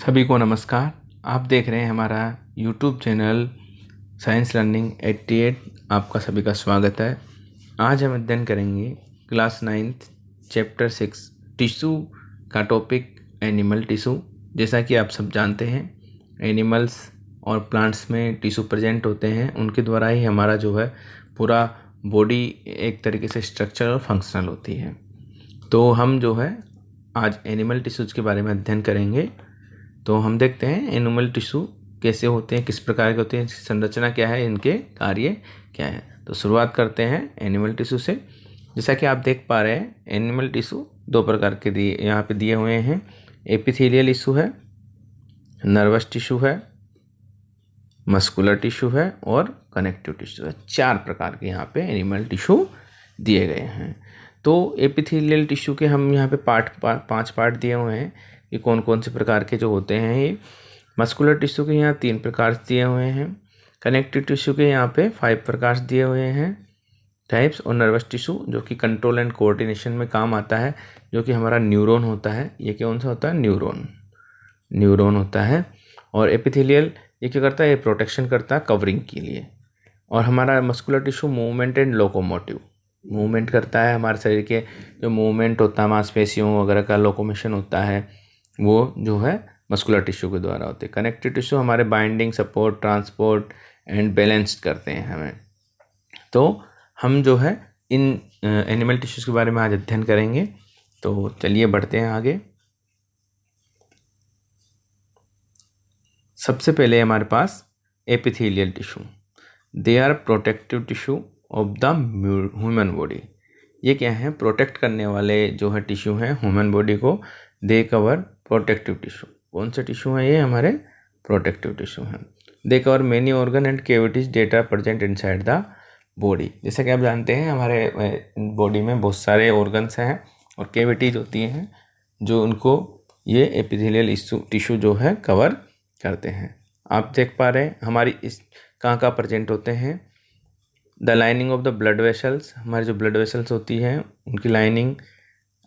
सभी को नमस्कार। आप देख रहे हैं हमारा यूट्यूब चैनल साइंस लर्निंग 88। आपका सभी का स्वागत है। आज हम अध्ययन करेंगे क्लास 9th चैप्टर 6 टिश्यू का टॉपिक एनिमल टिश्यू। जैसा कि आप सब जानते हैं, एनिमल्स और प्लांट्स में टिश्यू प्रेजेंट होते हैं, उनके द्वारा ही हमारा जो है पूरा बॉडी एक तरीके से स्ट्रक्चर और फंक्शनल होती है। तो हम जो है आज एनिमल टिश्यूज के बारे में अध्ययन करेंगे। तो हम देखते हैं एनिमल टिश्यू कैसे होते हैं, किस प्रकार के होते हैं, संरचना क्या है, इनके कार्य क्या है। तो शुरुआत करते हैं एनिमल टिश्यू से। जैसा कि आप देख पा रहे हैं, एनिमल टिश्यू दो प्रकार के यहाँ पे दिए हुए हैं। एपिथेलियल टिश्यू है, नर्वस टिश्यू है, मस्कुलर टिश्यू है और कनेक्टिव टिश्यू है। 4 प्रकार के यहाँ पे एनिमल टिश्यू दिए गए हैं। तो एपिथेलियल टिश्यू के हम यहाँ पे 5 पार्ट दिए हुए हैं कि कौन कौन से प्रकार के जो होते हैं। ये मस्कुलर टिश्यू के यहाँ 3 प्रकार दिए हुए हैं। कनेक्टिव टिश्यू के यहाँ पे 5 प्रकार दिए हुए हैं टाइप्स। और नर्वस टिश्यू जो कि कंट्रोल एंड कोऑर्डिनेशन में काम आता है, जो कि हमारा न्यूरॉन होता है। ये कौन सा होता है? न्यूरॉन होता है। और एपिथेलियल ये क्या करता है? ये प्रोटेक्शन करता है कवरिंग के लिए। और हमारा muscular tissue movement and locomotive, movement करता है। हमारे शरीर के जो मूवमेंट होता है, मांसपेशियों वगैरह का लोकोमोशन होता है, वो जो है मस्कुलर टिश्यू के द्वारा होते हैं। कनेक्टिव टिश्यू हमारे binding, support, transport and balance करते हैं हमें। तो हम जो है इन एनिमल टिश्यूज के बारे में आज अध्ययन करेंगे। तो चलिए बढ़ते हैं आगे। सबसे पहले हमारे पास epithelial tissue. They are protective tissue of the human body. ये क्या है? प्रोटेक्ट करने वाले जो है टिश्यू हैं ह्यूमन बॉडी को। They cover protective tissue. कौन से टिश्यू हैं ये? हमारे प्रोटेक्टिव टिश्यू हैं। They cover many organ and cavities that are present inside the body. जैसा कि आप जानते हैं, हमारे बॉडी में बहुत सारे ऑर्गन्स हैं और कैविटीज होती हैं जो उनको ये एपिथेलियल टिश्यू जो है कवर करते हैं। आप देख पा रहे हैं हमारी इस कहाँ प्रेजेंट होते हैं। The lining of the blood vessels, हमारी जो ब्लड वेसल्स होती हैं उनकी लाइनिंग,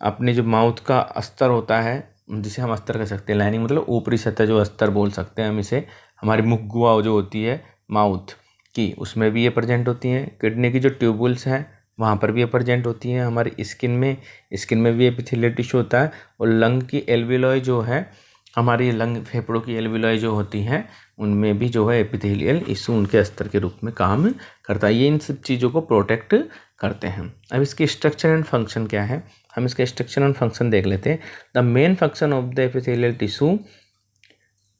अपने जो माउथ का अस्तर होता है जिसे हम अस्तर कह सकते हैं। लाइनिंग मतलब ऊपरी सतह, जो अस्तर बोल सकते हैं हम इसे। हमारी मुख गुहा जो होती है माउथ की, उसमें भी ये प्रेजेंट होती हैं। किडनी की जो ट्यूबुल्स हैं वहाँ पर भी ये प्रेजेंट होती हैं। हमारी स्किन में भी एपिथेलियल टिश्यू होता है। और लंग की एल्वियोलाई जो है, हमारी लंग फेफड़ों की एल्वियोलाई जो होती हैं, उनमें भी जो है एपिथेलियल टिश्यू उनके अस्तर के रूप में काम करता है। ये इन सब चीज़ों को प्रोटेक्ट करते हैं। अब इसके स्ट्रक्चर एंड फंक्शन क्या है, हम इसका स्ट्रक्चर एंड फंक्शन देख लेते हैं। The main function of the epithelial tissue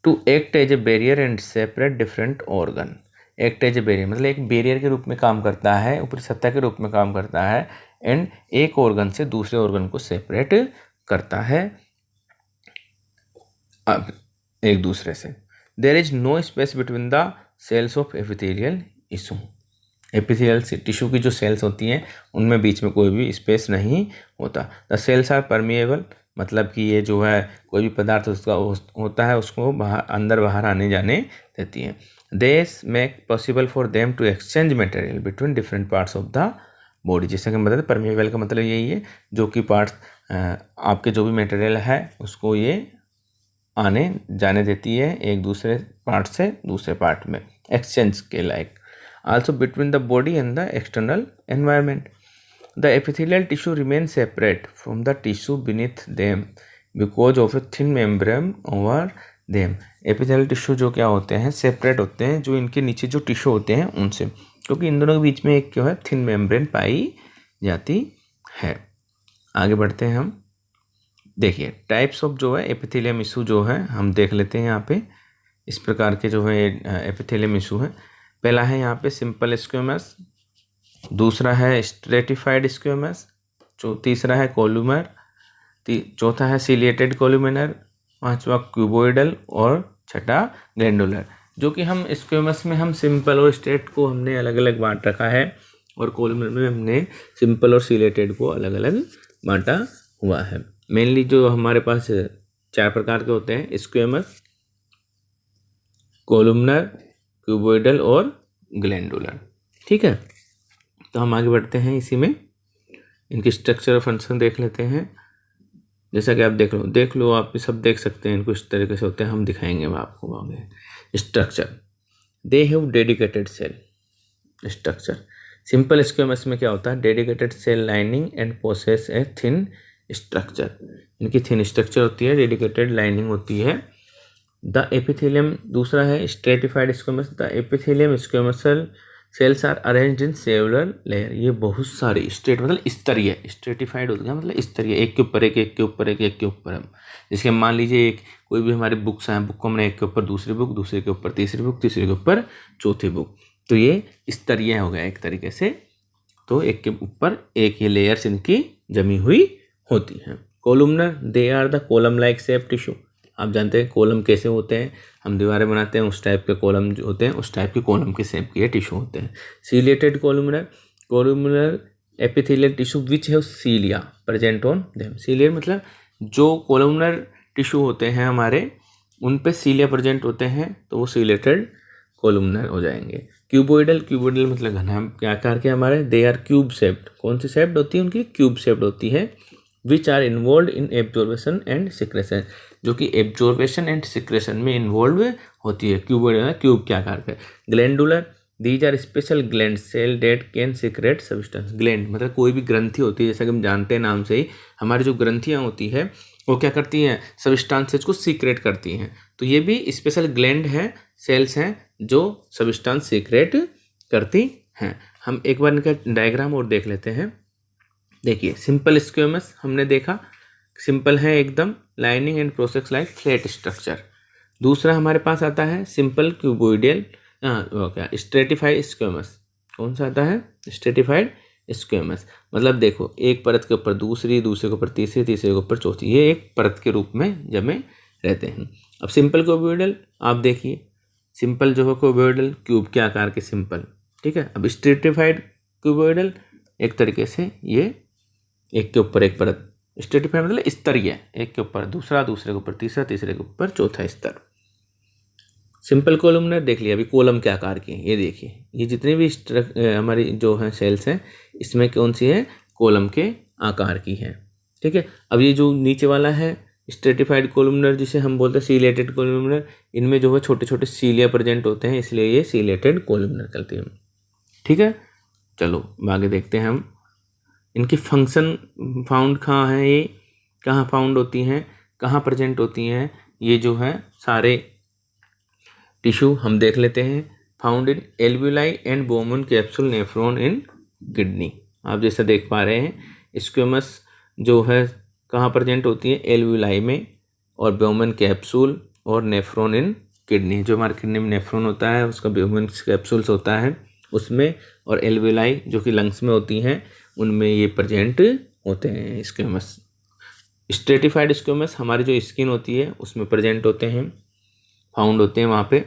to act as a barrier and separate different organ. Act as a barrier मतलब एक बैरियर के रूप में काम करता है, ऊपरी सत्ता के रूप में काम करता है, एंड एक ऑर्गन से दूसरे ऑर्गन को सेपरेट करता है एक दूसरे से। There is no space between the cells of epithelial tissue. Epithelial tissue की जो सेल्स होती हैं उनमें बीच में कोई भी स्पेस नहीं होता। द सेल्स आर परमिएबल, मतलब कि ये जो है कोई भी पदार्थ उसका होता है उसको बाहर अंदर बाहर आने जाने देती हैं। This make possible for them to exchange material between different parts of the body. जैसे कि मतलब परमिएबल का मतलब यही है, जो कि पार्ट्स आपके जो भी मटेरियल है उसको ये आने जाने देती है एक दूसरे पार्ट से दूसरे पार्ट में, एक्सचेंज के लायक। Also between the body and the external environment. The epithelial tissue remains separate from the tissue beneath them because of a thin membrane over them. Epithelial tissue जो क्या होते हैं, सेपरेट होते हैं जो इनके नीचे जो टिश्यू होते हैं उनसे, क्योंकि इन दोनों के बीच में एक क्या है, थिन मेम्ब्रेन पाई जाती है। आगे बढ़ते हैं हम। देखिए टाइप्स ऑफ जो है एपिथेलियम टिश्यू जो है हम देख लेते हैं यहाँ पे। इस प्रकार के जो है एपिथेलियम टिश्यू है। पहला है यहाँ पे सिंपल स्क्वेमस, दूसरा है स्ट्रेटिफाइड स्क्वेमस, तीसरा है कोलुमर, चौथा है सिलिएटेड कोलुमिनर, पांचवा क्यूबोइडल और छठा ग्लैंडुलर। जो कि हम स्क्वेमस में हम सिंपल और स्ट्रेट को हमने अलग अलग बांट रखा है, और कोलुमर में हमने सिंपल और सिलिएटेड को अलग अलग बांटा हुआ है। मेनली जो हमारे पास 4 प्रकार के होते हैं, स्क्वेमस, कोलुमनर, क्यूबोइडल और ग्लैंडुलर। ठीक है, तो हम आगे बढ़ते हैं। इसी में इनकी स्ट्रक्चर और फंक्शन देख लेते हैं। जैसा कि आप देख लो, आप ये सब देख सकते हैं, इनको इस तरीके से होते हैं, हम दिखाएंगे आपको आगे। Structure, they have dedicated cell. Structure simple squamous में क्या होता है, dedicated cell lining and posses a thin structure. इनकी थिन स्ट्रक्चर होती है, डेडिकेटेड लाइनिंग होती है। द एपिथेलियम दूसरा है stratified squamous. The epithelium squamous cells are arranged in several layer. ये बहुत सारी, स्ट्रेट मतलब स्तरीय, स्ट्रेटिफाइड हो गया मतलब स्तरीय, एक के ऊपर एक, एक के ऊपर एक, एक के ऊपर हम। जैसे मान लीजिए एक कोई भी हमारी बुक्स हैं, बुक को हमने एक के ऊपर दूसरी बुक, दूसरे के ऊपर तीसरी बुक, तीसरे के ऊपर चौथी बुक, तो ये स्तरीय हो गया एक तरीके से। तो एक के ऊपर एक ये लेयर्स इनकी जमी हुई होती हैं। Columnar, they are the column like shape tissue. आप जानते हैं कॉलम कैसे होते हैं, हम दीवारें बनाते हैं, उस टाइप के कॉलम जो होते हैं, उस टाइप के कॉलम के शेप के टिश्यू होते हैं। Ciliated columnar, columnar epithelial tissue which have cilia present on them. Ciliary मतलब जो कोलुमनर टिश्यू होते हैं हमारे, उन पे सीलिया प्रेजेंट होते हैं, तो वो सीलिएटेड कोलुमनर हो जाएंगे। क्यूबोइडल, क्यूबोइडल मतलब घना क्या आकार के हमारे, दे आर क्यूब शेप्ड। कौन सी शेप्ड होती है उनकी, क्यूब शेप्ड होती है। Which are involve in absorption and secretion, जो कि एब्जॉर्बेशन एंड सिक्रेशन में इन्वॉल्व होती है। क्यूबोइडल क्यूब के आकार का। Glandular, these are special gland cell that can secrete substance. Gland मतलब कोई भी ग्रंथि होती है, जैसा कि हम जानते हैं नाम से ही, हमारी जो ग्रंथियाँ होती है वो क्या करती हैं, सब्सटेंसेज को सीक्रेट करती हैं। तो ये भी स्पेशल ग्लैंड है, सेल्स हैं जो सब्सटेंस सीक्रेट करती हैं। हम एक बार इनका डायग्राम और देख लेते हैं। देखिए सिंपल स्क्वेमस हमने देखा, सिंपल है एकदम, lining and process like flat structure. दूसरा हमारे पास आता है सिंपल क्यूबोइडियल, क्या स्ट्रेटिफाइड स्क्वेमस। कौन सा आता है, स्ट्रेटिफाइड स्क्वेमस। मतलब देखो एक परत के ऊपर दूसरी, दूसरे के ऊपर तीसरी, तीसरे के ऊपर चौथी, ये एक परत के रूप में जमे रहते हैं। अब सिंपल क्यूबोइडल आप देखिए, सिंपल जो है क्यूबोइडल क्यूब के आकार के सिंपल, ठीक है। अब स्ट्रेटिफाइड क्यूबोइडल एक तरीके से ये एक के ऊपर एक परत, स्ट्रेटिफाइड मतलब स्तरीय, एक के ऊपर दूसरा, दूसरे के ऊपर तीसरा, तीसरे के ऊपर चौथा स्तर। सिंपल कॉलमनर देख लिया, अभी कॉलम के आकार की, ये देखिए ये जितने भी हमारी जो है सेल्स हैं, इसमें कौन सी है, कॉलम के आकार की है, ठीक है। अब ये जो नीचे वाला है स्ट्रेटिफाइड कॉलमनर, जिसे हम बोलते हैं सीलिएटेड कॉलमनर, इनमें जो है छोटे छोटे सीलिया प्रेजेंट होते हैं, इसलिए ये सीलिएटेड कॉलमनर कहते हैं, ठीक है। चलो आगे देखते हैं हम। इनकी फंक्शन फाउंड कहाँ है, ये कहाँ फाउंड होती हैं, कहाँ प्रेजेंट होती हैं, ये जो है सारे टिश्यू हम देख लेते हैं। Found in alveoli and Bowman capsule nephron in kidney. आप जैसा देख पा रहे हैं स्क्वेमस जो है कहाँ प्रेजेंट होती है, एल्वुलाई में, और बोमन कैप्सूल और नेफ्रॉन इन किडनी। जो हमारे किडनी में नेफ्रॉन होता है उसका बोमन कैप्सूल्स होता है उसमें, और एल्वुलाई जो कि लंग्स में होती हैं उनमें ये प्रेजेंट होते हैं स्क्वेमस। स्ट्रेटिफाइड स्क्वेमस हमारी जो स्किन होती है उसमें प्रेजेंट होते हैं, फाउंड होते हैं वहाँ पे।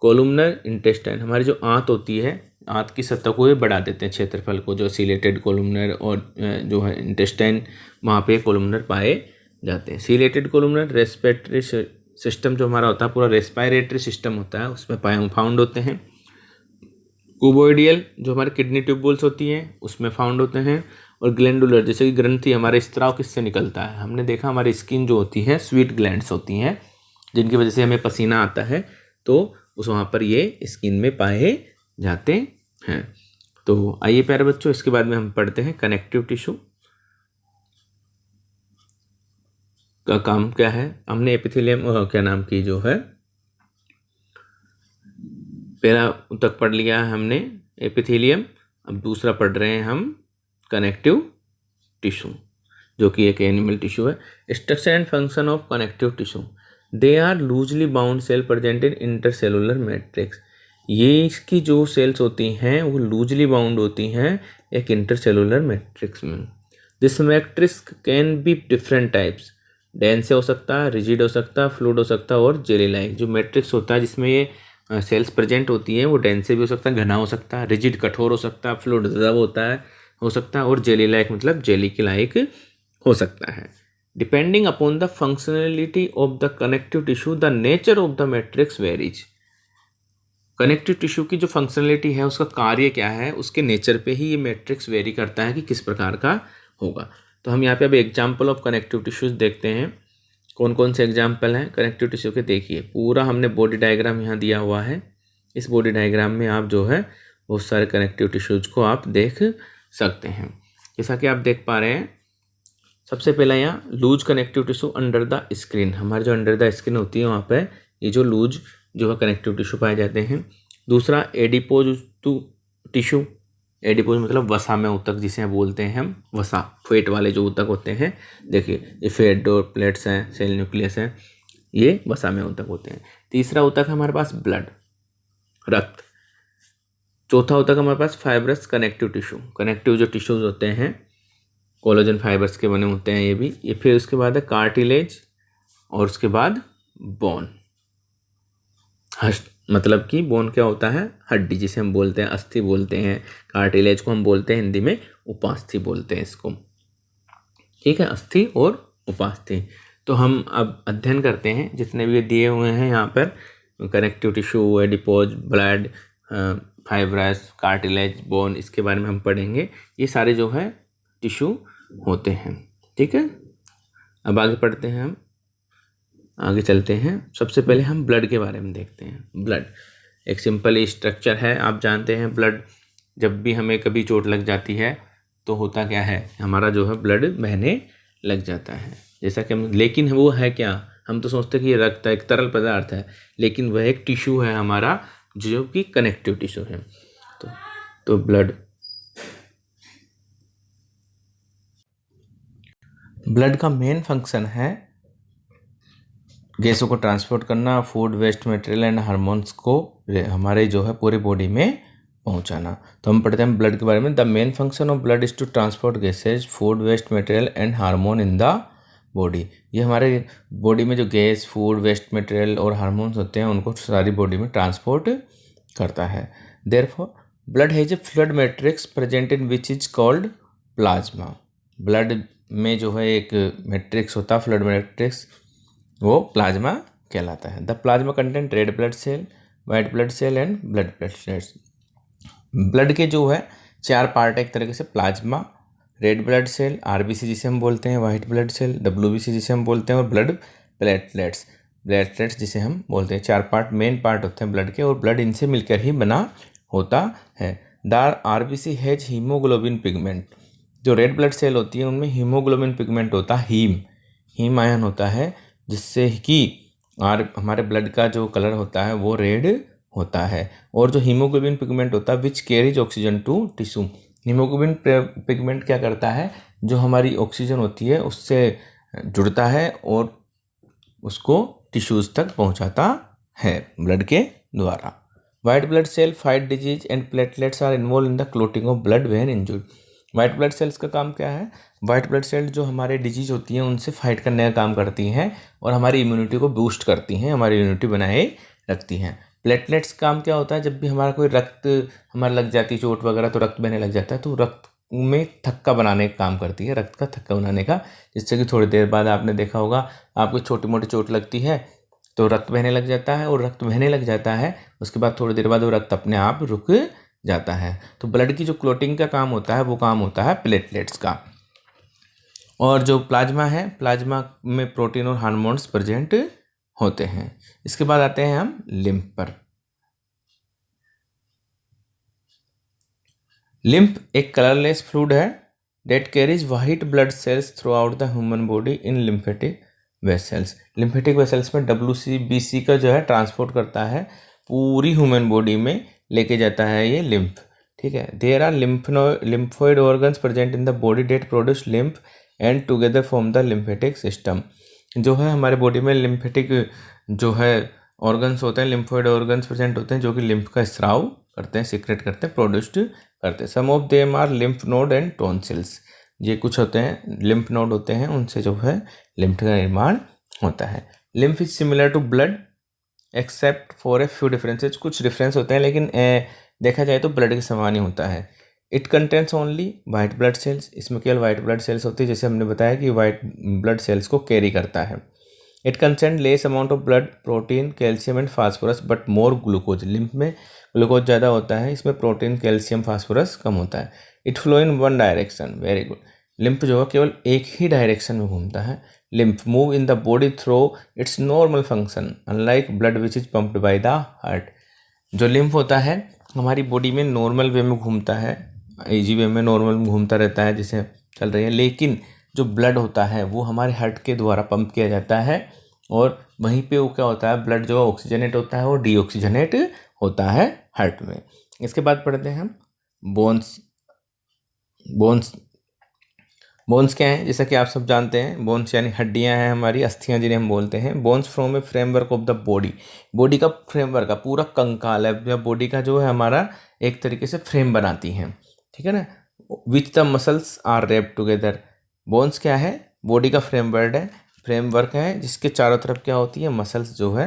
कोलुमनर इंटेस्टाइन हमारी जो आंत होती है, आंत की सतह को ये बढ़ा देते हैं, क्षेत्रफल को, जो सीलेटेड कोलुमनर और जो है इंटेस्टाइन, वहाँ पे कोलुमनर पाए जाते हैं। सीलेटेड कोलुमनर रेस्पिरेटरी सिस्टम जो हमारा होता है, पूरा रेस्पिरेटरी सिस्टम होता है, उसमें फाउंड होते हैं। क्यूबोइडियल जो हमारे किडनी ट्यूब्यूल्स होती हैं उसमें फाउंड होते हैं। और ग्लैंडुलर जैसे कि ग्रंथि, हमारे स्त्राव किससे निकलता है, हमने देखा हमारी स्किन जो होती है स्वीट ग्लैंड्स होती हैं, जिनकी वजह से हमें पसीना आता है, तो उस वहाँ पर ये स्किन में पाए जाते हैं। तो आइए प्यारे बच्चों, इसके बाद में हम पढ़ते हैं कनेक्टिव टिश्यू का काम क्या है। हमने एपिथेलियम क्या नाम की जो है पहला तक पढ़ लिया है हमने एपिथेलियम, अब दूसरा पढ़ रहे हैं हम कनेक्टिव टिश्यू, जो कि एक एनिमल टिश्यू है। Structure and function of connective tissue, they are loosely bound cell present in intercellular matrix. ये इसकी जो सेल्स होती हैं वो लूजली बाउंड होती हैं एक इंटरसेलुलर मैट्रिक्स में। This matrix can be different types, dense हो सकता है, रिजिड हो सकता है, फ्लूइड हो सकता है, और जेली लाइक। जो मैट्रिक्स होता है जिसमें ये सेल्स प्रेजेंट होती हैं वो डेंस भी हो सकता है, घना हो सकता है, रिजिड कठोर हो सकता है, फ्लूइड द्रव होता है हो सकता है, और जेली लाइक मतलब जेली के लाइक हो सकता है। Depending upon the functionality of the connective tissue the nature of the matrix varies. Connective tissue की जो फंक्शनलिटी है, उसका कार्य क्या है, उसके नेचर पे ही ये मैट्रिक्स वेरी करता है कि किस प्रकार का होगा। तो हम यहाँ पे अब एग्जाम्पल ऑफ कनेक्टिव टिश्यूज़ देखते हैं। कौन कौन से एग्जाम्पल हैं कनेक्टिव टिश्यू के, देखिए पूरा हमने बॉडी डायग्राम यहाँ दिया हुआ है। इस बॉडी डायग्राम में आप जो है बहुत सारे कनेक्टिव टिश्यूज़ को आप देख सकते हैं। जैसा कि आप देख पा रहे हैं, सबसे पहला यहाँ loose connective tissue under the screen, हमारे जो अंडर द स्क्रीन होती है वहाँ पे ये जो लूज जो है कनेक्टिव टिश्यू पाए जाते हैं। दूसरा एडिपोज टिश्यू, एडिपोज मतलब वसा में ऊतक जिसे बोलते हैं हम, वसा फेट वाले जो ऊतक होते हैं, देखिए ये फेट डोर प्लेट्स हैं, सेल न्यूक्लियस हैं, ये वसा में ऊतक होते हैं। तीसरा ऊतक हमारे पास ब्लड, रक्त। चौथा ऊतक हमारे पास फाइब्रस कनेक्टिव टिश्यू, कनेक्टिव जो टिश्यूज होते हैं कोलेजन फाइबर्स के बने होते हैं ये भी। ये फिर उसके बाद है कार्टिलेज और उसके बाद बोन। मतलब कि बोन क्या होता है, हड्डी जिसे हम बोलते हैं, अस्थि बोलते हैं। कार्टिलेज को हम बोलते हैं हिंदी में उपास्थि बोलते हैं इसको, ठीक है, अस्थि और उपास्थि। तो हम अब अध्ययन करते हैं जितने भी दिए हुए हैं यहाँ पर, connective tissue, adipose, blood, fibrous, cartilage, bone, इसके बारे में हम पढ़ेंगे। ये सारे जो है टिश्यू होते हैं, ठीक है। अब आगे पढ़ते हैं, हम आगे चलते हैं। सबसे पहले हम ब्लड के बारे में देखते हैं। ब्लड एक सिंपल स्ट्रक्चर है, आप जानते हैं ब्लड जब भी हमें कभी चोट लग जाती है तो होता क्या है, हमारा जो है ब्लड बहने लग जाता है, जैसा कि हम, लेकिन वो है क्या, हम तो सोचते हैं कि ये रक्त है, एक तरल पदार्थ है, लेकिन वह एक टिश्यू है हमारा जो कि कनेक्टिव टिश्यू है। तो ब्लड का मेन फंक्शन है गैसों को ट्रांसपोर्ट करना, food waste material and hormones को हमारे जो है पूरी बॉडी में पहुंचाना। तो हम पढ़ते हैं ब्लड के बारे में। The main function of blood is to transport gases, food waste material and hormone in the body. ये हमारे बॉडी में जो गैस, फूड वेस्ट मटेरियल और हार्मोन्स होते हैं उनको सारी बॉडी में ट्रांसपोर्ट करता है। Therefore blood has a fluid matrix present in which is called plasma. Blood में जो है एक मैट्रिक्स होता है, फ्लूइड मैट्रिक्स, वो प्लाज्मा कहलाता है। The plasma content red blood cell, white blood cell and blood platelets. Blood के जो है 4 पार्ट है एक तरीके से, plasma, red blood cell, RBC जिसे हम बोलते हैं, वाइट ब्लड सेल, डब्ल्यूबीसी जिसे हम बोलते हैं, और ब्लड प्लेटलेट्स, प्लेटलेट्स जिसे हम बोलते हैं। 4 पार्ट मेन पार्ट होते हैं ब्लड के, और ब्लड इनसे मिलकर ही बना होता है। The RBC has haemoglobin pigment. जो रेड ब्लड सेल होती है उनमें हीमोग्लोबिन पिगमेंट होता है, हीम आयन होता है, जिससे कि हमारे ब्लड का जो कलर होता है वो रेड होता है। और जो हीमोग्लोबिन पिगमेंट होता है which carries oxygen to tissue. Haemoglobin pigment क्या करता है, जो हमारी ऑक्सीजन होती है उससे जुड़ता है और उसको टिश्यूज़ तक पहुंचाता है ब्लड के द्वारा। White blood cell fight disease and platelets are involve in the clotting of blood when injured. White blood cells का काम क्या है, वाइट ब्लड सेल जो हमारे डिजीज होती हैं उनसे फाइट करने का काम करती हैं और हमारी इम्यूनिटी को बूस्ट करती हैं, हमारी इम्यूनिटी बनाए रखती हैं। प्लेटलेट्स काम क्या होता है, जब भी हमारा कोई रक्त हमारा लग जाती है चोट वगैरह तो रक्त बहने लग जाता है, तो रक्त में थक्का बनाने का काम करती है, रक्त का थक्का बनाने का, जिससे कि थोड़ी देर बाद आपने देखा होगा आपको छोटी मोटी चोट लगती है तो रक्त बहने लग जाता है, और रक्त बहने लग जाता है उसके बाद थोड़ी देर बाद वो रक्त अपने आप रुक जाता है। तो ब्लड की जो क्लोटिंग का काम होता है वो काम होता है प्लेटलेट्स का। और जो प्लाज्मा है, प्लाज्मा में प्रोटीन और हार्मोन्स प्रेजेंट होते हैं। इसके बाद आते हैं हम लिम्फ पर। लिम्फ एक कलरलेस फ्लूइड है that carries white blood sales through out the human body in lymphatic vessels. Lymphatic vessels में WBC का जो है ट्रांसपोर्ट करता है, पूरी ह्यूमन बॉडी में लेके जाता है ये लिम्फ, ठीक है। There are lymphoid organs present in the body that produce lymph and together form the lymphatic system. जो है हमारे बॉडी में लिम्फेटिक जो है ऑर्गन्स होते हैं, लिम्फोइड ऑर्गन्स प्रेजेंट होते हैं जो कि लिम्फ का स्राव करते हैं, सीक्रेट करते हैं, प्रोड्यूस्ड करते हैं। Some of them are lymph node and tonsils. ये कुछ होते हैं लिम्फ नोड होते हैं, उनसे जो है लिम्फ का निर्माण होता है। Lymph is similar to blood except for a few differences. कुछ डिफरेंस होते हैं लेकिन देखा जाए तो ब्लड के समान ही होता है। It contents only white blood sales. इसमें केवल वाइट ब्लड सेल्स होती है, जैसे हमने बताया कि वाइट ब्लड सेल्स को कैरी करता है। It content less amount of blood, protein, calcium and phosphorus but more glucose. Lymph में ग्लूकोज ज़्यादा होता है, इसमें प्रोटीन, कैल्शियम, फास्फोरस कम होता है। It flow in one direction, very good. Lymph जो है केवल एक ही डायरेक्शन में घूमता है। Lymph move in the body through it's normal function unlike blood which is pumped by the heart. जो लिम्फ होता है हमारी बॉडी में नॉर्मल वे में घूमता है, इजी वे में नॉर्मल में घूमता रहता है जिसे चल रही है, लेकिन जो ब्लड होता है वो हमारे हार्ट के द्वारा पंप किया जाता है और वहीं पे वो क्या होता है, ब्लड जो ऑक्सीजनेट होता है और डीऑक्सीजनेट होता है हार्ट में। इसके बाद पढ़ते हैं हम बोन्स। बोन्स क्या है, जैसा कि आप सब जानते हैं, बोन्स यानी हड्डियां हैं हमारी, अस्थियां जिन्हें हम बोलते हैं। Bones from A framework of the body का फ्रेमवर्क का पूरा कंकाल है या बॉडी का जो है हमारा एक तरीके से फ्रेम बनाती हैं, ठीक है ना। Which the muscles are wrapped together. Bones क्या है, बॉडी का फ्रेमवर्क है जिसके चारों तरफ क्या होती है, मसल्स जो है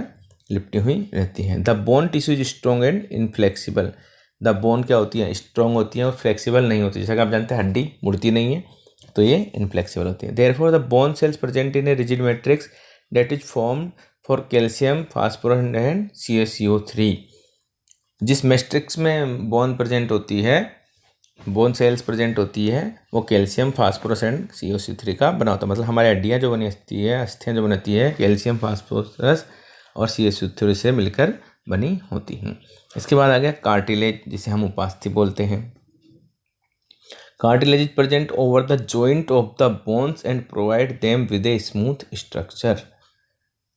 लिपटी हुई रहती हैं। The bone tissue is strong and inflexible. The bone क्या होती है, स्ट्रॉन्ग होती है और फ्लेक्सिबल नहीं होती। जैसा कि आप जानते हैं हड्डी मुड़ती नहीं है, तो ये इनफ्लेक्सिबल होती है। Therefore the bone cells present in a rigid matrix that is formed for calcium, phosphorus and CaCO3। जिस मैट्रिक्स में बोन प्रेजेंट होती है, बोन सेल्स प्रेजेंट होती है, वो कैल्शियम, फास्फोरस एंड CaCO3 का बना होता है। मतलब हमारी हड्डियाँ जो बनती है, अस्थियाँ जो बनती है, कैल्शियम, फास्फोरस और CaCO3 से मिलकर बनी होती हैं। इसके बाद आ गया कार्टिलेज, जिसे हम उपास्थि बोलते हैं। Cartilage is present over the joint of the bones and provide them with a smooth structure.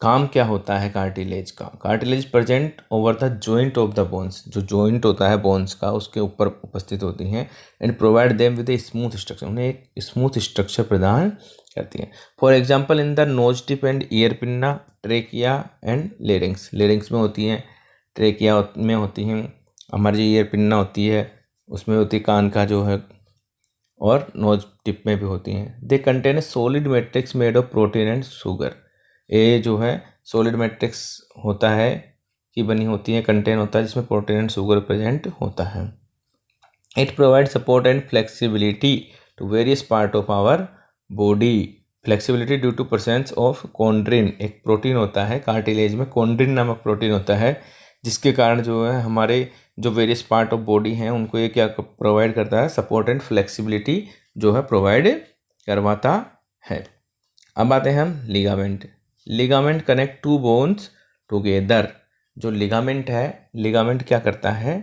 काम क्या होता है कार्टिलेज का, cartilage present over the joint of the bones, जो जॉइंट होता है बोन्स का उसके ऊपर उपस्थित होती हैं, and provide them with a smooth structure, उन्हें एक स्मूथ स्ट्रक्चर प्रदान करती हैं। For example in the nose tip and ear pinna, trachea and larynx. Larynx में होती हैं, ट्रेकिया में होती हैं, हमारी जो ईयर पिन्ना होती है उसमें होती है कान का जो है, और नोज टिप में भी होती हैं। They contain a solid matrix made of protein and sugar. ये जो है सॉलिड मैट्रिक्स होता है कि बनी होती है, कंटेन होता है जिसमें प्रोटीन एंड शुगर प्रेजेंट होता है। It provide support and flexibility to various part of our body. Flexibility due to presence of chondrin, एक प्रोटीन होता है कार्टिलेज में, कॉन्ड्रिन नामक प्रोटीन होता है, जिसके कारण जो है हमारे जो वेरियस पार्ट ऑफ बॉडी हैं उनको ये क्या प्रोवाइड करता है, सपोर्ट एंड फ्लेक्सिबिलिटी जो है प्रोवाइड करवाता है। अब आते हैं हम ligament. Ligament connect to bones together. जो लिगामेंट है, लिगामेंट क्या करता है,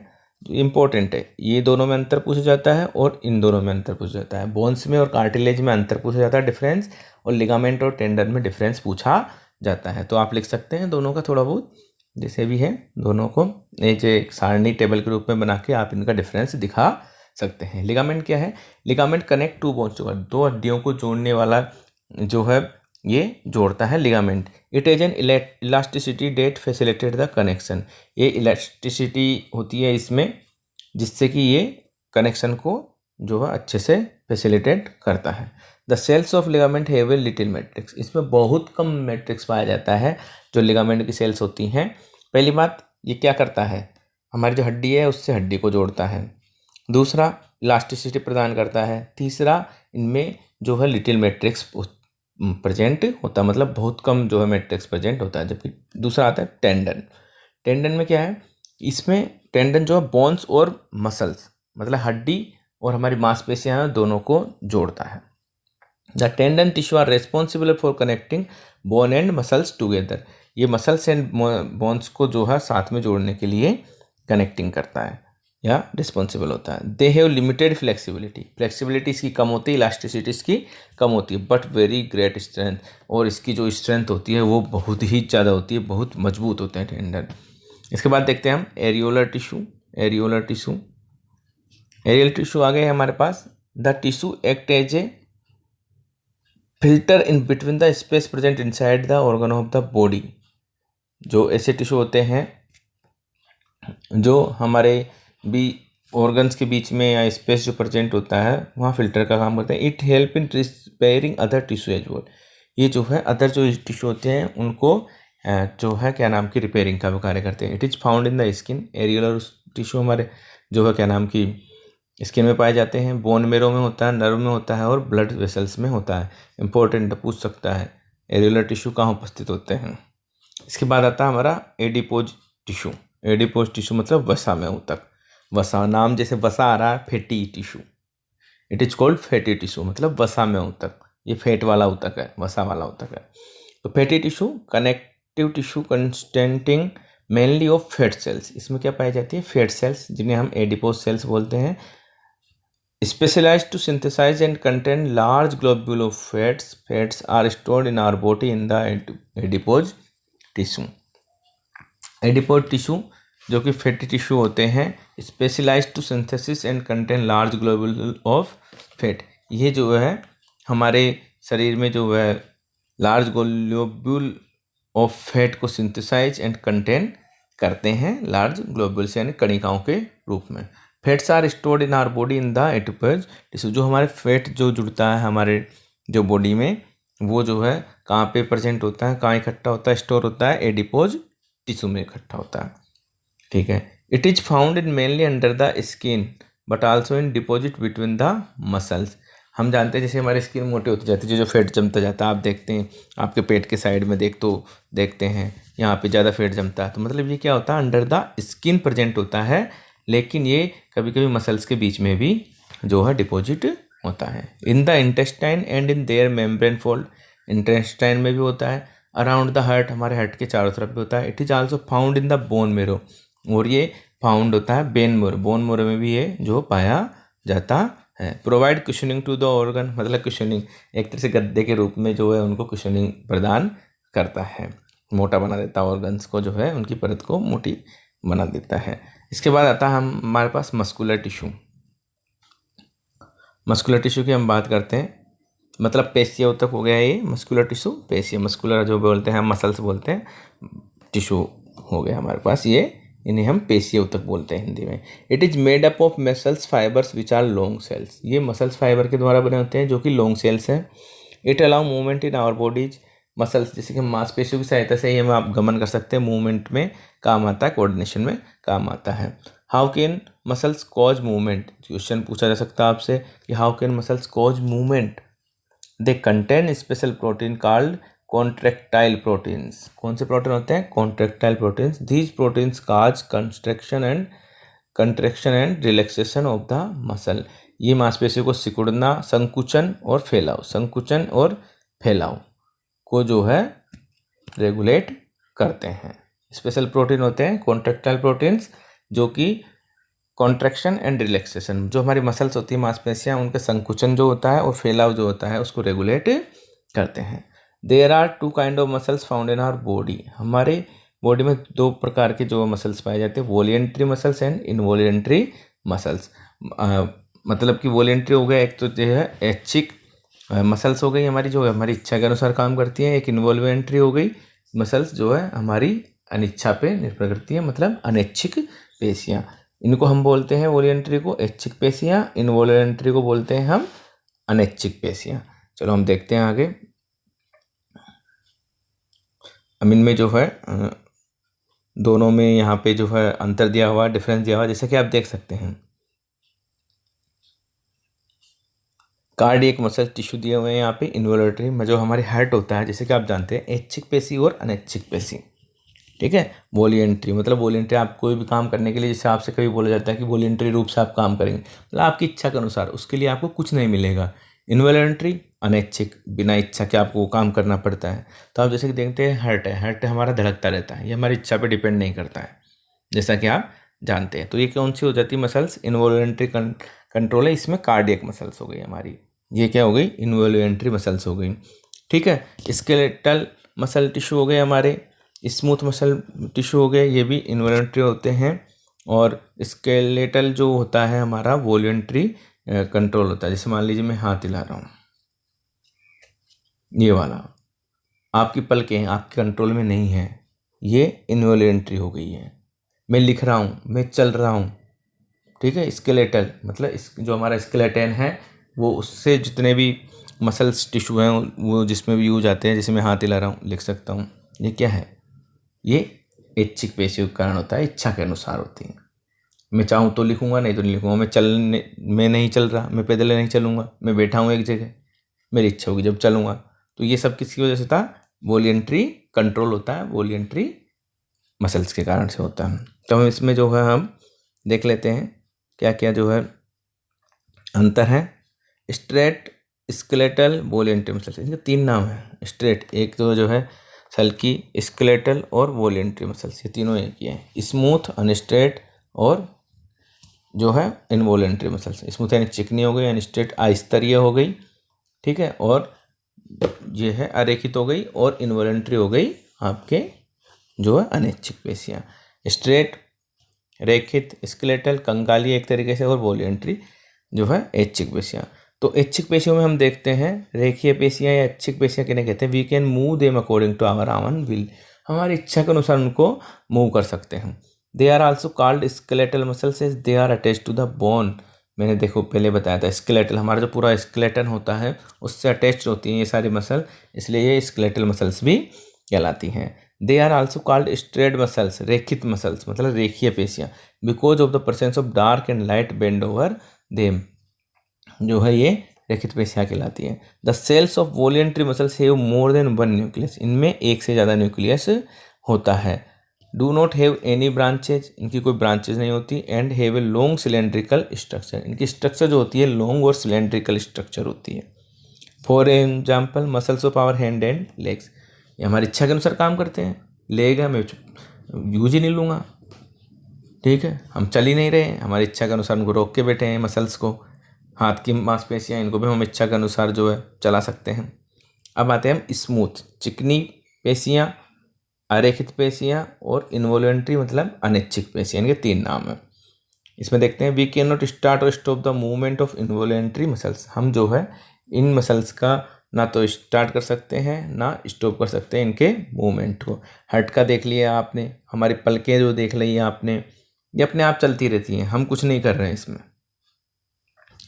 इंपॉर्टेंट है, ये दोनों में अंतर पूछा जाता है और इन दोनों में अंतर पूछा जाता है। बोन्स में और कार्टिलेज में अंतर पूछा जाता है डिफरेंस, और लिगामेंट और टेंडन में डिफरेंस पूछा जाता है। तो आप लिख सकते हैं दोनों का थोड़ा बहुत, जैसे भी है दोनों को एक सारणी टेबल के रूप में बना के आप इनका डिफरेंस दिखा सकते हैं। लिगामेंट क्या है, लिगामेंट कनेक्ट टू बोन्स, दो हड्डियों को जोड़ने वाला जो है ये जोड़ता है ligament. It is an elasticity that facilitate the connection. ये इलास्टिसिटी होती है इसमें जिससे कि ये कनेक्शन को जो है अच्छे से फैसिलिटेट करता है। The cells of ligament have a little matrix. इसमें बहुत कम मैट्रिक्स पाया जाता है जो लिगामेंट की सेल्स होती हैं। पहली बात, ये क्या करता है, हमारी जो हड्डी है उससे हड्डी को जोड़ता है। दूसरा, इलास्टिसिटी प्रदान करता है। तीसरा, इनमें जो है लिटिल मैट्रिक्स प्रेजेंट होता है, मतलब बहुत कम जो है मैट्रिक्स प्रेजेंट होता है। जबकि दूसरा आता है टेंडन। टेंडन में क्या है, इसमें टेंडन जो है बोन्स और मसल्स, मतलब हड्डी और हमारी मांसपेशियां हैं दोनों को जोड़ता है। The tendon tissue are responsible for connecting bone and muscles together. ये मसल्स एंड बोन्स को जो है साथ में जोड़ने के लिए कनेक्टिंग करता है या रिस्पॉन्सिबल होता है। They have limited flexibility. Flexibility इसकी कम होती है, इलास्टिसिटी इसकी कम होती है, बट वेरी ग्रेट स्ट्रेंथ, और इसकी जो स्ट्रेंथ होती है वो बहुत ही ज़्यादा होती है, बहुत मजबूत होते हैं टेंडन। इसके बाद देखते हैं हम एरियोलर टिश्यू। एरियोलर टिश्यू आ गए हमारे पास। The tissue act as a filter in between the space present inside the organ of the body. जो ऐसे टिश्यू होते हैं जो हमारे भी ऑर्गन्स के बीच में या स्पेस जो प्रेजेंट होता है वहाँ फिल्टर का काम करते हैं। It help in repairing other tissue as well. ये जो है अदर जो टिश्यू होते हैं उनको जो है क्या नाम की रिपेयरिंग का भी कार्य करते हैं। It is found in the skin. Areolar tissue हमारे जो है क्या नाम की स्किन में पाए जाते हैं, बोन मेरो में होता है, नर्व में होता है और ब्लड वेसल्स में होता है। इंपॉर्टेंट पूछ सकता है एरियोलर टिश्यू कहाँ उपस्थित होते हैं। इसके बाद आता है हमारा एडिपोज टिश्यू। एडिपोज टिश्यू मतलब वसा में ऊतक, वसा नाम जैसे वसा आ रहा है, fatty tissue. It is called fatty tissue, मतलब वसा में ऊतक, ये फैट वाला ऊतक है, वसा वाला ऊतक है। तो fatty tissue connective tissue consisting mainly of fat cells, इसमें क्या पाई जाती है, फैट सेल्स, जिन्हें हम एडिपोज सेल्स बोलते हैं। Specialized to synthesize and contain large globule of fats. Fats are stored in our body in the adipose tissue. Adipose tissue जो कि फैटी टिश्यू होते हैं, specialised to synthesis and contain large globule of fat, ये जो है हमारे शरीर में जो है लार्ज ग्लोब्यूल ऑफ फैट को सिंथेसाइज एंड कंटेन करते हैं लार्ज ग्लोब्यूल्स यानी कणिकाओं के रूप में। Fats are stored in our body in the adipose tissue, जो हमारे फैट जो जुड़ता है हमारे जो बॉडी में, वो जो है कहाँ पे प्रेजेंट होता है, कहाँ इकट्ठा होता है, स्टोर होता है, एडिपोज टिश्यू में इकट्ठा होता है। ठीक है, it is found in mainly under the skin but also in deposit between the muscles. हम जानते हैं जैसे हमारी स्किन मोटी होती जाती है, जो फैट जमता जाता है, आप देखते हैं आपके पेट के साइड में देखते हैं यहाँ पे ज़्यादा फैट जमता है, तो मतलब ये क्या होता है, अंडर द स्किन प्रेजेंट होता है, लेकिन ये कभी कभी मसल्स के बीच में भी जो है डिपॉजिट होता है। In the intestine and in their membrane fold, intestine में भी होता है, अराउंड द हार्ट, हमारे हार्ट के चारों तरफ भी होता है। It is also found in the bone marrow, और ये फाउंड होता है बोन मेरो में भी ये जो पाया जाता है। Provide cushioning to the organ, मतलब कुशनिंग एक तरह से गद्दे के रूप में जो है उनको कुशनिंग प्रदान करता है, मोटा बना देता है ऑर्गन्स को, जो है उनकी परत को मोटी बना देता है। इसके बाद आता है हमारे पास मस्कुलर टिश्यू। मस्कुलर टिश्यू की हम बात करते हैं, मतलब पेशिया ऊतक हो गया ये मस्कुलर टिश्यू, पेशिया मस्कुलर जो बोलते हैं, मसल्स बोलते हैं, टिश्यू हो गया हमारे पास ये, इन्हें हम पेशिया ऊतक बोलते हैं हिंदी में। It is made up of muscles fibres which are long cells, ये मसल्स फाइबर के द्वारा बने होते हैं जो कि लॉन्ग सेल्स हैं। It allow movement in our bodies, muscles जैसे कि मांसपेशियों की सहायता से ही हम आप गमन कर सकते हैं, मूवमेंट में काम आता है, कोऑर्डिनेशन में काम आता है। How can muscles cause movement, question पूछा जा सकता है आपसे कि how can muscles cause movement, they contain special protein called contractile proteins. कौन से प्रोटीन होते हैं, contractile proteins. These proteins cause contraction and relaxation of the muscle, ये मांसपेशियों को सिकुड़ना, संकुचन और फैलाव को जो है रेगुलेट करते हैं। स्पेशल प्रोटीन होते हैं कॉन्ट्रेक्टाइल प्रोटीन्स, जो कि कॉन्ट्रैक्शन एंड रिलैक्सेशन, जो हमारी मसल्स होती है मांसपेशियां, उनका संकुचन जो होता है और फैलाव जो होता है उसको रेगुलेट करते हैं। There are 2 kind of muscles found in our body, हमारे बॉडी में 2 प्रकार के जो मसल्स पाए जाते हैं, voluntary muscles and involuntary muscles. मतलब कि वॉलिएंट्री हो गया एक, तो जो है ऐच्छिक मसल्स हो गई हमारी, जो हमारी इच्छा के अनुसार काम करती हैं। एक इन्वॉल्वेंट्री हो गई मसल्स, जो है हमारी अनिच्छा पे निर्भर करती है, मतलब अनैच्छिक पेशियां। इनको हम बोलते हैं वॉलिएंट्री को ऐच्छिक पेशियां, इनवॉल्वेंट्री को बोलते हैं हम अनैच्छिक पेशियां। चलो हम देखते हैं आगे। अब इनमें जो है दोनों में यहाँ पे जो है अंतर दिया हुआ, डिफरेंस दिया हुआ, जैसे कि आप देख सकते हैं कार्डियक मसल टिश्यू दिए हुए हैं यहाँ पे, इन्वॉल्वेंट्री में जो हमारे हार्ट होता है, जैसे कि आप जानते हैं ऐच्छिक पेशी और अनैच्छिक पेशी। ठीक है, वॉलिएंट्री मतलब वॉलिएंट्री आप कोई भी काम करने के लिए, जैसे आपसे कभी बोला जाता है कि वॉलिएंट्री रूप से आप काम करेंगे, मतलब आपकी इच्छा के अनुसार, उसके लिए आपको कुछ नहीं मिलेगा। इन्वॉल्वेंट्री अनैच्छिक, बिना इच्छा के आपको काम करना पड़ता है। तो आप जैसे कि देखते हैं हार्ट हमारा धड़कता रहता है, ये हमारी इच्छा पर डिपेंड नहीं करता है, जैसा कि आप जानते हैं। तो ये कौन सी हो जाती है मसल्स, इन्वॉल्वेंट्री कंट्रोल है, इसमें कार्डियक मसल्स हो गई हमारी, ये क्या हो गई, इन्वॉल्वेंट्री मसल्स हो गई। ठीक है, स्केलेटल मसल टिश्यू हो गए हमारे, स्मूथ मसल टिश्यू हो गए, ये भी इन्वॉल्वेंट्री होते हैं। और स्केलेटल जो होता है हमारा वॉल्यूंट्री कंट्रोल होता है, जैसे मान लीजिए मैं हाथ हिला रहा हूँ, ये वाला आपकी पलकें आपके कंट्रोल में नहीं है, ये इन्वॉल्वेंट्री हो गई है। मैं लिख रहा हूँ, मैं चल रहा हूँ, ठीक है, स्केलेटल मतलब जो हमारा स्केलेटन है, वो उससे जितने भी मसल्स टिश्यू हैं वो जिसमें भी यूज आते हैं, जैसे मैं हाथ हिला रहा हूँ, लिख सकता हूँ, ये क्या है, ये ऐच्छिक पेशियों के कारण होता है, इच्छा के अनुसार होती है। मैं चाहूँ तो लिखूँगा, नहीं तो नहीं लिखूँगा। मैं नहीं चल रहा, मैं पैदल नहीं चलूँगा, मैं बैठा हूँ एक जगह, मेरी इच्छा होगी जब चलूँगा। तो ये सब किसकी वजह से था, वॉल्यूंट्री कंट्रोल होता है, वॉल्यूंट्री मसल्स के कारण से होता है। तो हम इसमें जो है हम देख लेते हैं क्या क्या जो है अंतर है। स्ट्रेट, स्केलेटल, वॉलेंट्री मसल्स, इनके 3 नाम हैं। स्ट्रेट एक तो जो है सल्की, स्केलेटल और वॉलेंट्री मसल्स, ये तीनों एक ही हैं। स्मूथ, अनस्ट्रेट और जो है इनवॉलेंट्री मसल्स। स्मूथ यानी चिकनी हो गई, अनस्ट्रेट अस्तरीय हो गई, ठीक है, और ये है अरेखित हो गई, और इनवॉलेंट्री हो गई आपके जो है अनैच्छिक पेशियाँ। स्ट्रेट, रेखित, स्केलेटल, कंकाली एक तरीके से, और वॉलेंट्री जो है ऐच्छिक पेशियाँ। तो ऐच्छिक पेशियों में हम देखते हैं रेखीय पेशियाँ या ऐच्छिक पेशियाँ किन्हें कहते हैं। We can move them according to our own will, हमारी इच्छा के अनुसार उनको मूव कर सकते हैं। They are also called skeletal muscles as they are attach to the bone. मैंने देखो पहले बताया था स्केलेटल, हमारा जो पूरा स्केलेटन होता है उससे अटैच होती हैं ये सारी मसल, इसलिए ये स्केलेटल मसल्स भी कहलाती हैं। They are also called striated muscles, रेखित मसल्स मतलब रेखीय पेशियाँ, because of the presence of dark and light band over them, जो है ये रेखित पेशियाँ कहलाती हैं। The cells of voluntary muscles have more than one nucleus, इनमें एक से ज़्यादा न्यूक्लियस होता है। Do not have any branches, इनकी कोई ब्रांचेज नहीं होती। And have a long cylindrical structure, इनकी स्ट्रक्चर जो होती है लॉन्ग और सिलेंड्रिकल स्ट्रक्चर होती है। For example muscles of our hand and legs, ये हमारी इच्छा के अनुसार काम करते हैं। लेग है, मैं यूज ही नहीं लूँगा, ठीक है, हम चल ही नहीं रहे हैं, हमारी इच्छा के अनुसार उनको रोक के बैठे हैं मसल्स को। हाथ की मांसपेशियाँ, इनको भी हम इच्छा के अनुसार जो है चला सकते हैं। अब आते हैं हम स्मूथ, चिकनी पेशियाँ, अरेखित पेशियाँ और इनवॉलेंट्री मतलब अनैच्छिक पेशियाँ, इनके 3 नाम हैं। इसमें देखते हैं वी कैन नॉट स्टार्ट और stop the movement of involuntary muscles, हम जो है इन मसल्स का ना तो स्टार्ट कर सकते हैं ना स्टॉप कर सकते हैं इनके मूवमेंट को। हार्ट का देख लिया आपने, हमारी पलकें जो देख ली आपने, ये अपने आप चलती रहती हैं, हम कुछ नहीं कर रहे हैं इसमें।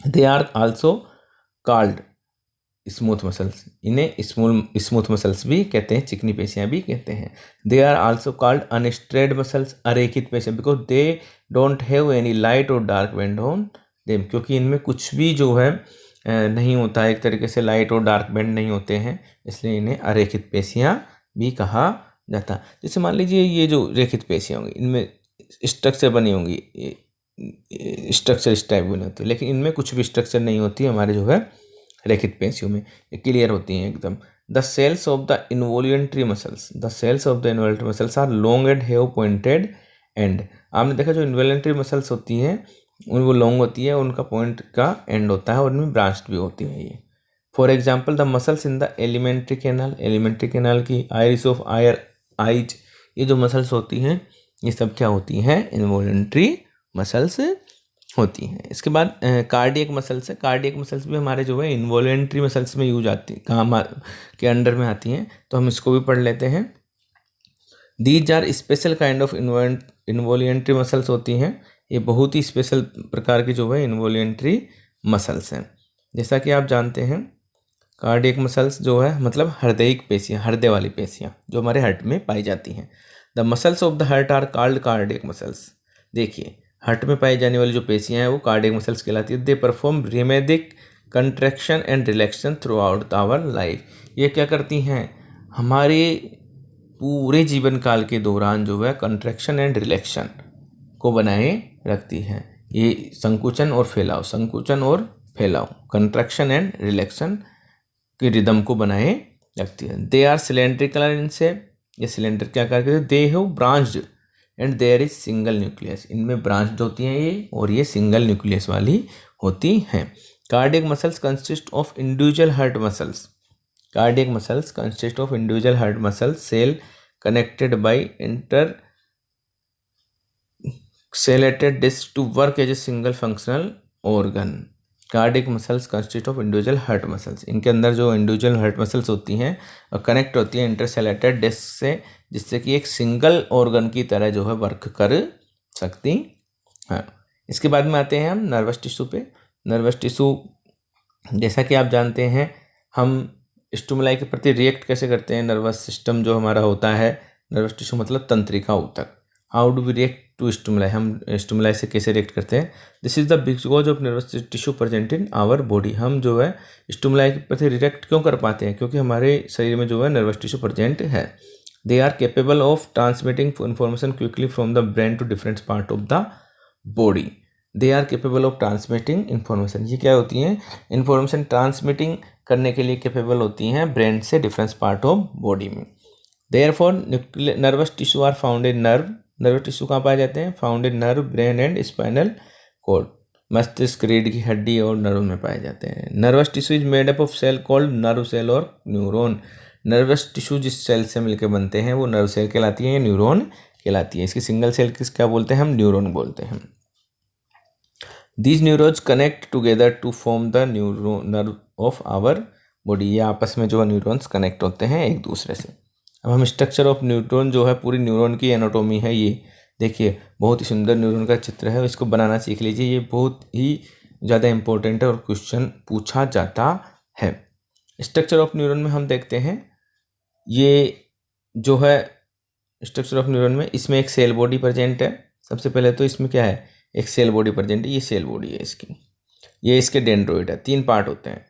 They are also called smooth muscles, इन्हें स्मूथ मसल्स भी कहते हैं, चिकनी पेशियाँ भी कहते हैं। They are also called unstriated muscles, अरेखित पेशियाँ, because they don't have any light or dark band on them, क्योंकि इनमें कुछ भी जो है नहीं होता है, एक तरीके से लाइट और डार्क बैंड नहीं होते हैं, इसलिए इन्हें अरेखित पेशियाँ भी कहा जाता है। जैसे मान लीजिए ये जो रेखित पेशियाँ होंगी इनमें स्ट्रक्चर बनी होंगी, स्ट्रक्चर इस टाइप बनी होती है, लेकिन इनमें कुछ भी स्ट्रक्चर नहीं होती हमारे जो है रेखित पेशियों में, ये क्लियर होती हैं एकदम। The cells of the involuntary muscles, the cells of the involuntary muscles are long and have pointed end. आपने देखा जो इनवॉल्यूंट्री मसल्स होती हैं वो लॉन्ग होती है, उनका पॉइंट का एंड होता है और उनमें ब्रांच्ड भी होती है ये। For example the muscles in the alimentary canal, alimentary canal की आइरिस ऑफ आइज, ये जो मसल्स होती हैं ये सब क्या होती हैं, इनवॉल्यूंट्री मसल्स होती हैं। इसके बाद कार्डियक मसल्स है, कार्डियक मसल्स भी हमारे जो है इनवॉल्यूंट्री मसल्स में यूज आती काम के अंडर में आती हैं, तो हम इसको भी पढ़ लेते हैं। These are special kind of involuntary muscles होती हैं, ये बहुत ही स्पेशल प्रकार की जो है इनवॉल्यूंट्री मसल्स हैं। जैसा कि आप जानते हैं कार्डियक मसल्स जो है मतलब हृदयिक पेशियाँ, हृदय वाली पेशियाँ जो हमारे हार्ट में पाई जाती हैं। The muscles of the heart are called cardiac muscles, देखिए हार्ट में पाई जाने वाली जो पेशियाँ हैं वो कार्डियक मसल्स कहलाती है। They perform rhythmic contraction and relaxation throughout our life, ये क्या करती हैं हमारे पूरे जीवन काल के दौरान जो है कंट्रैक्शन एंड रिलैक्शन को बनाए रखती हैं। ये संकुचन और फैलाव, संकुचन और फैलाव, कंट्रैक्शन एंड रिलैक्शन की रिदम को बनाए रखती है। They are cylindrical in shape, ये सिलेंडर क्या करते हैं, they have branched and there is single nucleus, इनमें ब्रांच्ड होती हैं ये और ये सिंगल न्यूक्लियस वाली होती हैं। Cardiac muscles consist of individual heart muscles, cardiac muscles consist of individual heart muscles cell connected by intercalated disc to work as a single functional organ. Cardiac muscles consist of individual heart muscles, इनके अंदर जो individual heart muscles होती हैं और connect होती हैं इंटरसेलेटेड disc से, जिससे कि एक सिंगल ऑर्गन की तरह जो है वर्क कर सकती हैं। इसके बाद में आते हैं हम नर्वस टिश्यू पे। नर्वस टिश्यू जैसा कि आप जानते हैं हम स्टिमुलाई के प्रति रिएक्ट कैसे करते हैं, नर्वस सिस्टम जो हमारा होता है, नर्वस टिश्यू मतलब तंत्रिका ऊतक। How do we react to stimuli, हम स्टिमुलाई से कैसे रिएक्ट करते हैं। This is the because of nervous tissue present in our body, हम जो है स्टिमुलाई के प्रति रिएक्ट क्यों कर पाते हैं, क्योंकि हमारे शरीर में जो है नर्वस टिश्यू प्रेजेंट है। They are capable of transmitting information quickly from the brain to different part of the body. They are capable of transmitting information. ये क्या होती हैं? इन्फॉर्मेशन ट्रांसमिटिंग करने के लिए केपेबल होती हैं ब्रेन से डिफरेंस पार्ट ऑफ बॉडी में। Therefore nervous tissue are found in nerve. Nervous tissue कहाँ पाए जाते हैं? Found in nerve, brain and spinal cord. मस्तिष्क, रीढ़ की हड्डी और नर्व में पाए जाते हैं। Nervous tissue is made up of cell called nerve cell और न्यूरॉन। नर्वस टिश्यू जिस सेल से मिलकर बनते हैं वो नर्व सेल कहलाती है या न्यूरॉन कहलाती है। इसकी सिंगल सेल किस क्या बोलते हैं? हम न्यूरॉन बोलते हैं। These neurons connect together to form the nerve of our body. ये आपस में जो है न्यूरॉन्स कनेक्ट होते हैं एक दूसरे से। अब हम स्ट्रक्चर ऑफ न्यूरॉन जो है पूरी न्यूरॉन की एनाटॉमी है, ये देखिए बहुत ही सुंदर न्यूरॉन का चित्र है, इसको बनाना सीख लीजिए। ये बहुत ही ज़्यादा इंपॉर्टेंट है और क्वेश्चन पूछा जाता है। स्ट्रक्चर ऑफ न्यूरॉन में हम देखते हैं ये जो है स्ट्रक्चर ऑफ न्यूरॉन में, इसमें एक सेल बॉडी प्रेजेंट है। सबसे पहले तो इसमें क्या है? एक सेल बॉडी प्रेजेंट है। ये सेल बॉडी है इसकी, ये इसके डेंड्रोइड है। 3 पार्ट होते हैं,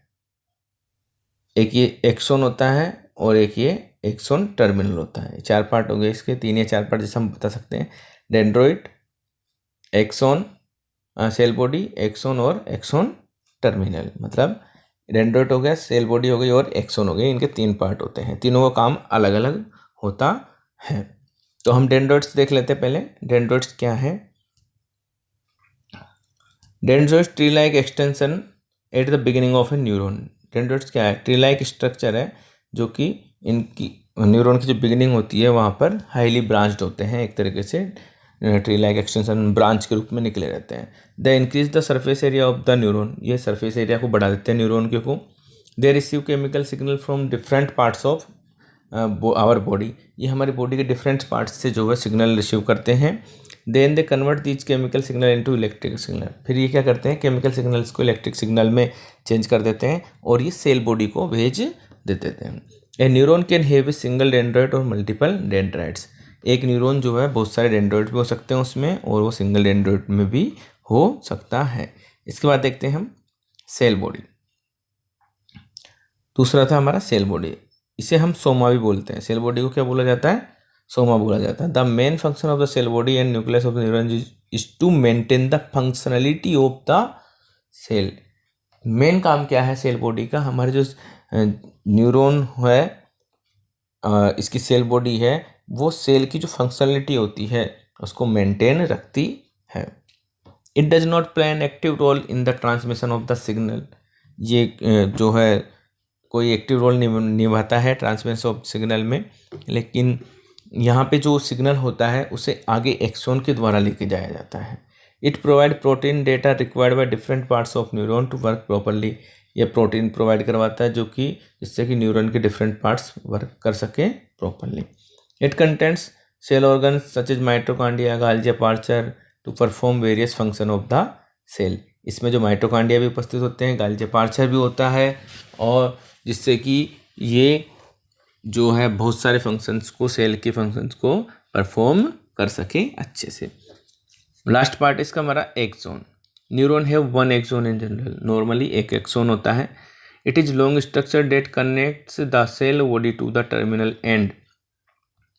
एक ये एक्सोन होता है और एक ये एक्सोन टर्मिनल होता है। 4 पार्ट हो गए इसके, 3 या 4 पार्ट जैसे हम बता सकते हैं। डेंड्रोइड, एक्सोन, सेल बॉडी, एक्सोन और एक्सोन टर्मिनल। मतलब डेंड्रोइड हो गया, सेल बॉडी हो गई और एक्सोन हो गई। इनके 3 पार्ट होते हैं, तीनों का काम अलग अलग होता है। तो हम डेंड्रोइड्स देख लेते हैं पहले। डेंड्रोइड्स क्या है? Dendroids tree like extension at the beginning of a neuron. Dendroids क्या है? ट्री लाइक स्ट्रक्चर है जो कि इनकी न्यूरॉन की जो बिगिनिंग होती है वहाँ पर हाईली ब्रांच्ड होते हैं, एक तरीके से ट्री लाइक एक्सटेंशन ब्रांच के रूप में निकले रहते हैं। The increase the surface area of the neuron. ये सरफेस एरिया को बढ़ा देते हैं न्यूरॉन के को। They receive chemical signal from different parts of our body. ये हमारी बॉडी के डिफरेंट पार्ट्स से जो है सिग्नल रिसीव करते हैं। Then they convert these chemical signal into electric signal. फिर ये क्या करते हैं? केमिकल सिग्नल्स को इलेक्ट्रिक सिग्नल में चेंज कर देते हैं और ये सेल बॉडी को भेज देते हैं। A neuron can have a single dendrite or multiple dendrites. एक न्यूरॉन जो है बहुत सारे डेंड्राइट भी हो सकते हैं उसमें, और वो सिंगल डेंड्राइट में भी हो सकता है। इसके बाद देखते हैं हम सेल बॉडी। दूसरा था हमारा सेल बॉडी, इसे हम सोमा भी बोलते हैं। सेल बॉडी को क्या बोला जाता है? सोमा बोला जाता है। The main function of the cell body and nucleus of the neuron is to maintain the functionality of the cell. Main काम क्या है सेल बॉडी का? हमारे जो न्यूरॉन है, इसकी सेल बॉडी है, वो सेल की जो फंक्शनलिटी होती है उसको मेंटेन रखती है। It does not play an active role in the transmission of the signal. ये जो है कोई एक्टिव रोल निभाता है ट्रांसमिशन ऑफ सिग्नल में, लेकिन यहाँ पे जो सिग्नल होता है उसे आगे एक्सोन के द्वारा लेके जाया जाता है। It provide protein data required by different parts of neuron to work properly. यह प्रोटीन प्रोवाइड करवाता है जो कि जिससे कि न्यूरॉन के डिफरेंट पार्ट्स वर्क कर सके properly. It contents cell organs such as mitochondria, Golgi apparatus to perform various function of the cell. इसमें जो माइटोकॉन्ड्रिया भी उपस्थित होते हैं, गाल्जी अपार्चर भी होता है, और जिससे कि ये जो है बहुत सारे फंक्शंस को, सेल के फंक्शंस को परफॉर्म कर सके अच्छे से। लास्ट पार्ट इसका हमारा एक्सोन। न्यूरॉन है 1 एक्सोन इन जनरल। नॉर्मली एक एक्सोन होता है। It is long structure that connects the cell body to the terminal end.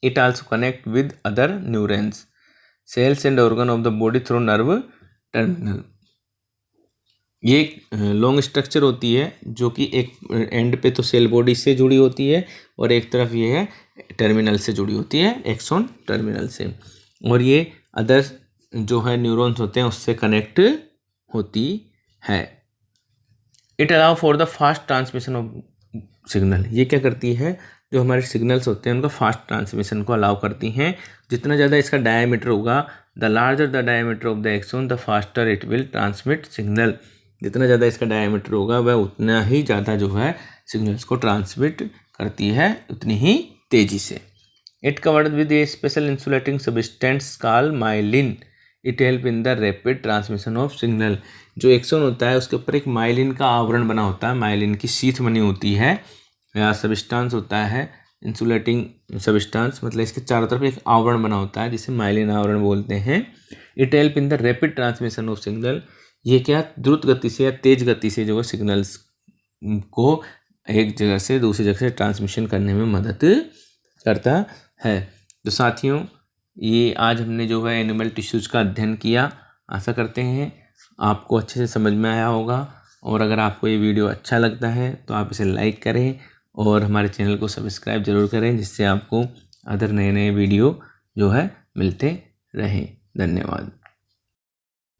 It also connect with other neurons, cells and organ of the body through nerve terminal. ये long structure होती है जो कि एक and पे तो cell body से जुड़ी होती है और एक तरफ ये है टर्मिनल से जुड़ी होती है, एक्सोन टर्मिनल से, और ये अदर जो है न्यूरॉन्स होते हैं उससे कनेक्ट होती है। It allow for the fast transmission of signal. ये क्या करती है? जो हमारे सिग्नल्स होते हैं उनका फास्ट ट्रांसमिशन को अलाउ करती हैं। जितना ज़्यादा इसका डायमीटर होगा, the larger the diameter of the axon the faster it will transmit signal. जितना ज़्यादा इसका डायमीटर होगा वह उतना ही ज़्यादा जो है सिग्नल्स को ट्रांसमिट करती है, उतनी ही तेज़ी से। It covered with A special insulating substance called myelin. It help in the rapid transmission of signal. जो एक्सोन होता है उसके ऊपर एक माइलिन का आवरण बना होता है, माइलिन की शीथ बनी होती है या सब्सटेंस होता है, इंसुलेटिंग सब्सटेंस, मतलब इसके चारों तरफ एक आवरण बना होता है जिसे माइलिन आवरण बोलते हैं। It help in the rapid transmission of signal. ये क्या द्रुत गति से या तेज गति से जो है सिग्नल्स को एक जगह से दूसरी जगह से ट्रांसमिशन करने में मदद करता है। तो साथियों, ये आज हमने जो है एनिमल टिश्यूज़ का अध्ययन किया। आशा करते हैं आपको अच्छे से समझ में आया होगा। और अगर आपको ये वीडियो अच्छा लगता है तो आप इसे लाइक करें और हमारे चैनल को सब्सक्राइब ज़रूर करें, जिससे आपको अदर नए नए वीडियो जो है मिलते रहें। धन्यवाद।